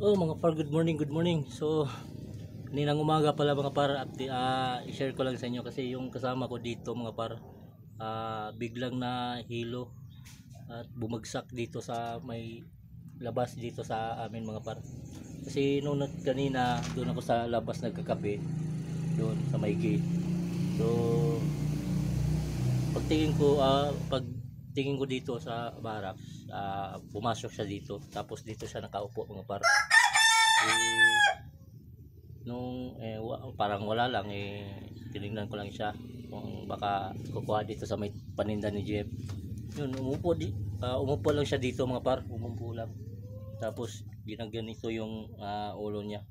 Oh mga par, good morning, good morning. So, kaninang umaga pala mga par, i-share ko lang sa inyo kasi yung kasama ko dito mga par, biglang na hilo at bumagsak dito sa may labas dito sa amin mga par. Kasi nung kanina doon ako sa labas nagkakape doon sa may gate. So, pagtingin ko dito sa barracks, pumasok siya dito. Tapos dito siya nakaupo mga par. Parang wala lang tinignan ko lang siya kung baka kukuha dito sa may paninda ni Jeff. Yun, umupo lang siya dito mga par, umupo lang. Tapos ginaganito yung ulo niya.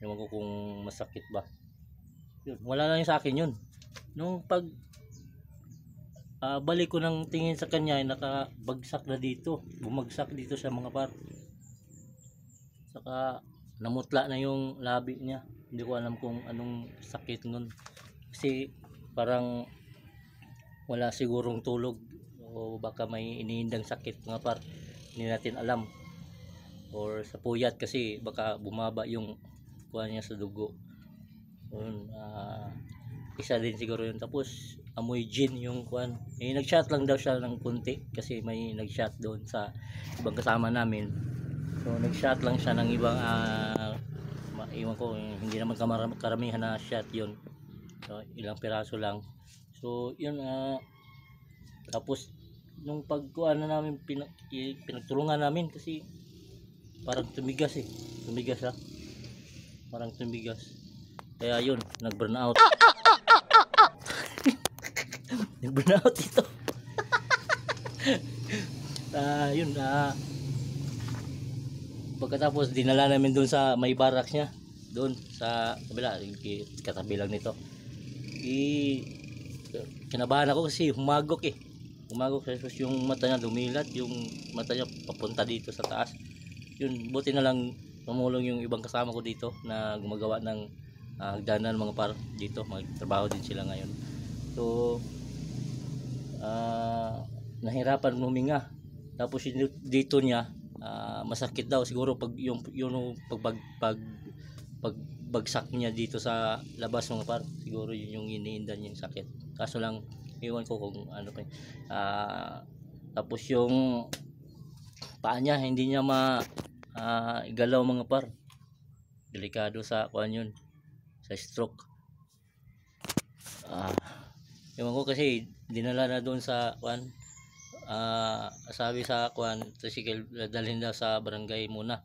Ewan ko kung masakit ba. Yun, wala lang yung sa akin yun. Nung balik ko ng tingin sa kanya, nakabagsak na dito. Bumagsak dito siya mga par. Saka namutla na yung labi niya. Hindi ko alam kung anong sakit nun. Kasi parang wala sigurong tulog o baka may iniindang sakit mga par. Hindi natin alam. Or sa puyat kasi baka bumaba yung kuha niya sa dugo. Yun, isa din siguro yun. Tapos amoy gin yung kuhan. Nag-shot lang daw siya ng kunti kasi may nag-shot doon sa ibang kasama namin. So nag-shot lang siya ng ibang iwan ko, hindi naman karamihan na shot yun. So, ilang piraso lang. So yun, tapos nung pagkuhan na namin pinagtulungan namin kasi parang tumigas siya, parang tumigas, kaya yun, nag-burn out. Nag-burn out ito. Yun, pagkatapos dinala namin doon sa may barracks niya, doon sa kabila, katabi lang nito. Kinabahan ako kasi humagok kasi yung mata niya dumilat, yung mata niya papunta dito sa taas. Yun, buti na lang tumulong yung ibang kasama ko dito na gumagawa ng hagdanan mga par dito, magtrabaho din sila ngayon. So nahirapan huminga. Tapos dito niya masakit daw siguro pag yung pagbagsak niya dito sa labas mga par, siguro yun yung iniindan yung sakit. Kaso lang iwan ko kung ano pa. Tapos yung paa niya hindi niya igalaw mga par, delikado sa kuan yun, sa stroke. Iwan ko kasi dinala na doon sa kuan, sabi sa kuan tricycle, dalhin daw sa barangay muna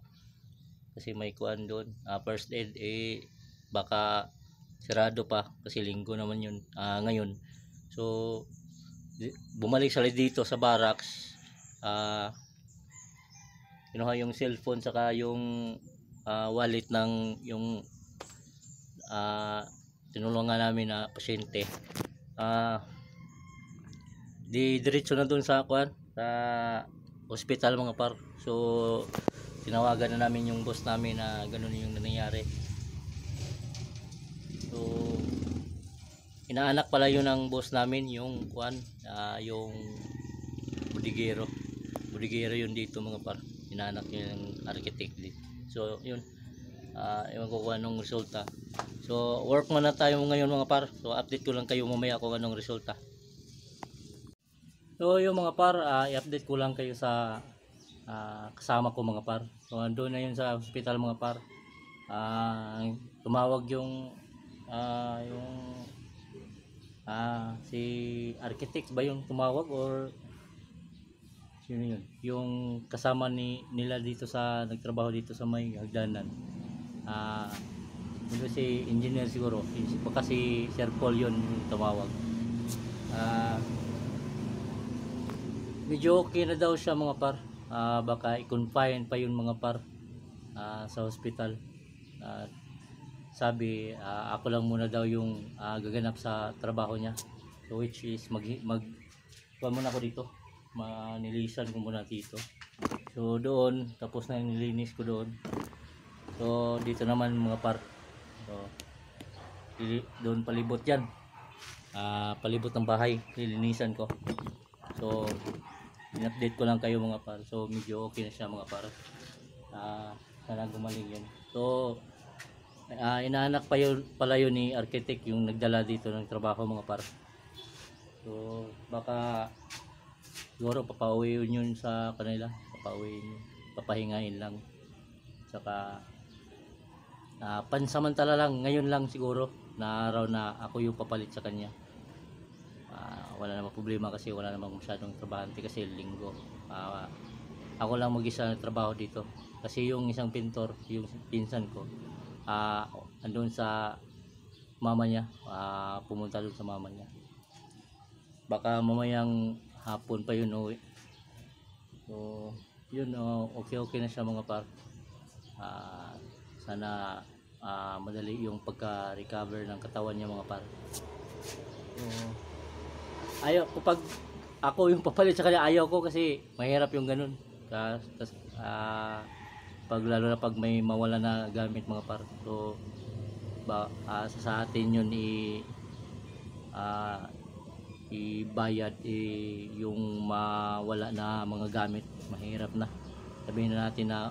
kasi may kuan doon, first aid. Baka sirado pa kasi linggo naman yun ngayon. So bumalik sila dito sa barracks, kinuha yung cellphone saka yung wallet ng yung tinulungan namin na pasyente. Diretso na doon sa kuan, sa hospital mga par. So tinawagan na namin yung boss namin na ganun yung nangyayari. So inaanak pala yun ng boss namin, yung kuan, yung budigero yun dito mga par. Inaanak yun ng architect din. So yun, ewan ko kung anong resulta. So work muna tayo ngayon mga par. So update ko lang kayo mamaya kung anong resulta. So yung mga par, i-update ko lang kayo sa kasama ko mga par. So andun na yun sa hospital mga par. Tumawag yung si architect ba yung tumawag or sino yun? Yung kasama nila dito sa nagtrabaho dito sa may hagdanan. Ito si engineer siguro. Baka si Sir Paul yun yung tumawag. Medyo okay na daw siya mga par. Baka i-confine pa yun mga par sa hospital. Sabi ako lang muna daw yung gaganap sa trabaho niya. So which is kuha muna ako dito, manilisan ko muna dito. So doon, tapos na yung nilinis ko doon. So dito naman mga par, so doon palibot yan, palibot ng bahay nilinisan ko. So in-update ko lang kayo mga par. So medyo okay na siya mga par. sana gumaling yun. So inaanak pa yun pala yun ni architect yung nagdala dito ng trabaho mga par. So baka siguro papauwi yun sa kanila, papahingain lang. Saka pansamantala lang, ngayon lang siguro na araw na ako yung papalit sa kanya. Wala namang problema kasi wala namang masyadong trabahante kasi linggo. Ako lang mag-isa na trabaho dito kasi yung isang pintor, yung pinsan ko, andun sa mama niya, pumunta doon sa mama niya. Baka mamayang hapon pa yun uwi. So yun, okay na siya mga par. Sana madali yung pagka-recover ng katawan niya mga par. So ayaw ko pag ako yung papalit sa kanya, ayaw ko kasi mahirap yung ganun. Pag lalo na pag may mawala na gamit mga par. So sa atin yun ibayad yung mawala na mga gamit, mahirap na. Sabihin na natin na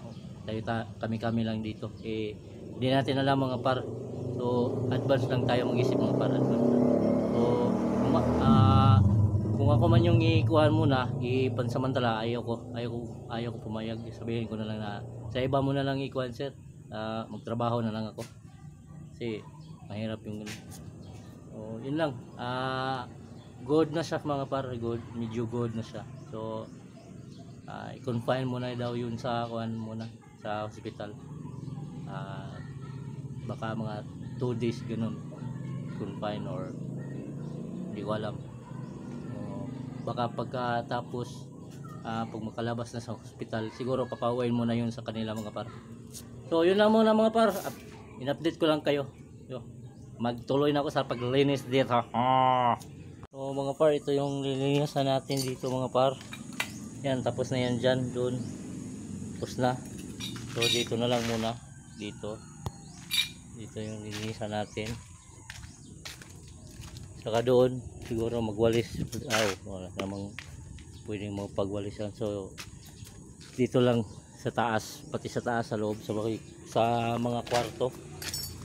kami lang dito, hindi natin alam mga par. So advance lang tayo mag-isip mga par, advance. So kung ako man yung ikuhan muna, ipansamantala, ayaw ko pumayag. Sabihin ko na lang na sa iba mo na lang ikuhan sir, magtrabaho na lang ako kasi mahirap yung ganun. So yun lang, good na siya mga par, medyo good na siya. So i-confine muna daw yun sa kuhan muna sa hospital. Baka mga 2 days ganun confine or hindi ko alam. Baka pagkatapos pag makalabas na sa hospital, siguro papauwiin muna yun sa kanila mga par. So yun lang muna mga par, in-update ko lang kayo. Magtuloy na ako sa paglinis dito. So mga par, ito yung lilinisan natin dito mga par. Yan, tapos na yan dyan, dun tapos na. So dito na lang muna, dito yung lilinisan natin. Saka doon siguro magwalis. Wala namang pwedeng magpagwalisan. So dito lang sa taas, pati sa taas, sa loob, sa mga kwarto.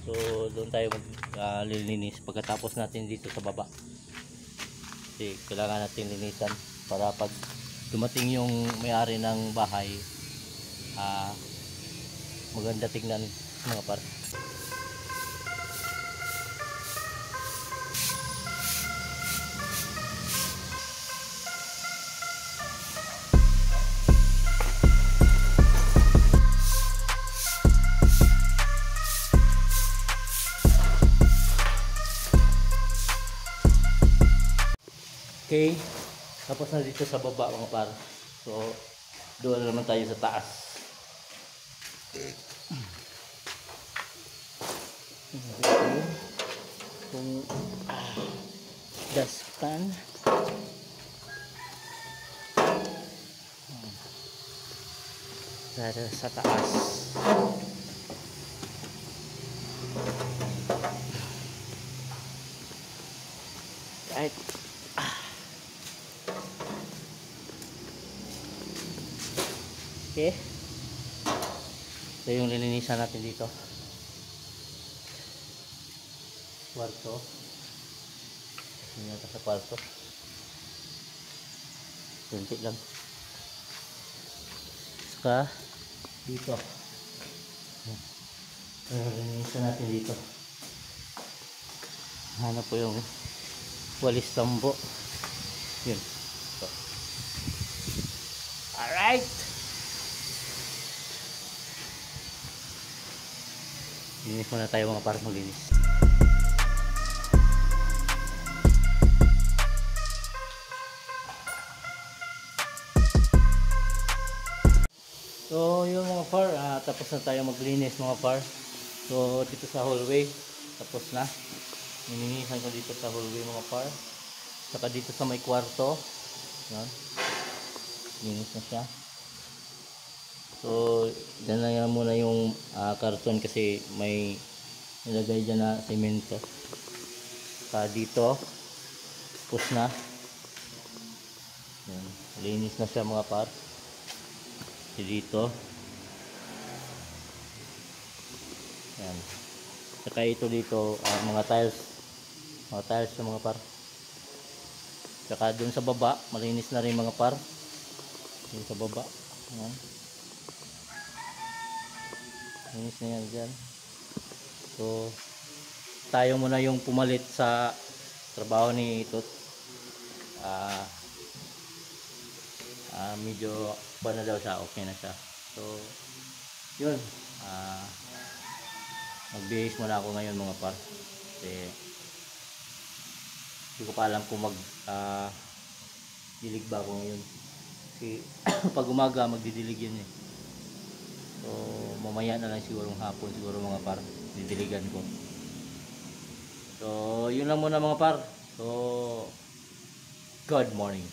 So doon tayo maglilinis pagkatapos natin dito sa baba. Kasi kailangan natin linisan para pag dumating yung may-ari ng bahay, maganda tingnan mga par. Okay, tapos na dito sa baba mga par. So doon na naman tayo sa taas. Kung dustpan dari sa taas. Right. Okay. Ito yung lilinisan natin dito. Kwarto. Hindi natin sa kwarto. Kunti lang. Saka dito. Lilinisan natin dito. Hanap po yung walis tambo. Yun. So. Alright. Linis muna tayo mga para maglinis. So yung mga par, tapos na tayo maglinis mga par. So dito sa hallway, tapos na. Nilinisan ko dito sa hallway mga par. Saka dito sa may kwarto. Yan. Linis na siya. So dyan na yan muna yung karton kasi may nilagay dyan na semento. Saka dito, tapos na. Yan. Linis na siya mga par. Dito Yan. Saka ito dito, mga tiles. Mga tiles sa mga par. Saka dun sa baba, malinis na rin mga par. Dun sa baba. Yan. Malinis na yan dyan. So, tayo muna yung pumalit sa trabaho ni Tot. Medyo ba na daw siya, okay na siya. So, yun. Magbihis muna ako ngayon mga par. Kasi, hindi ko pa alam kung dilig ba ako ngayon. Kasi, pag umaga, magdidilig yun eh. So, mamaya na lang siguro hapon, siguro mga par, didiligan ko. So, yun lang muna mga par. So, good morning.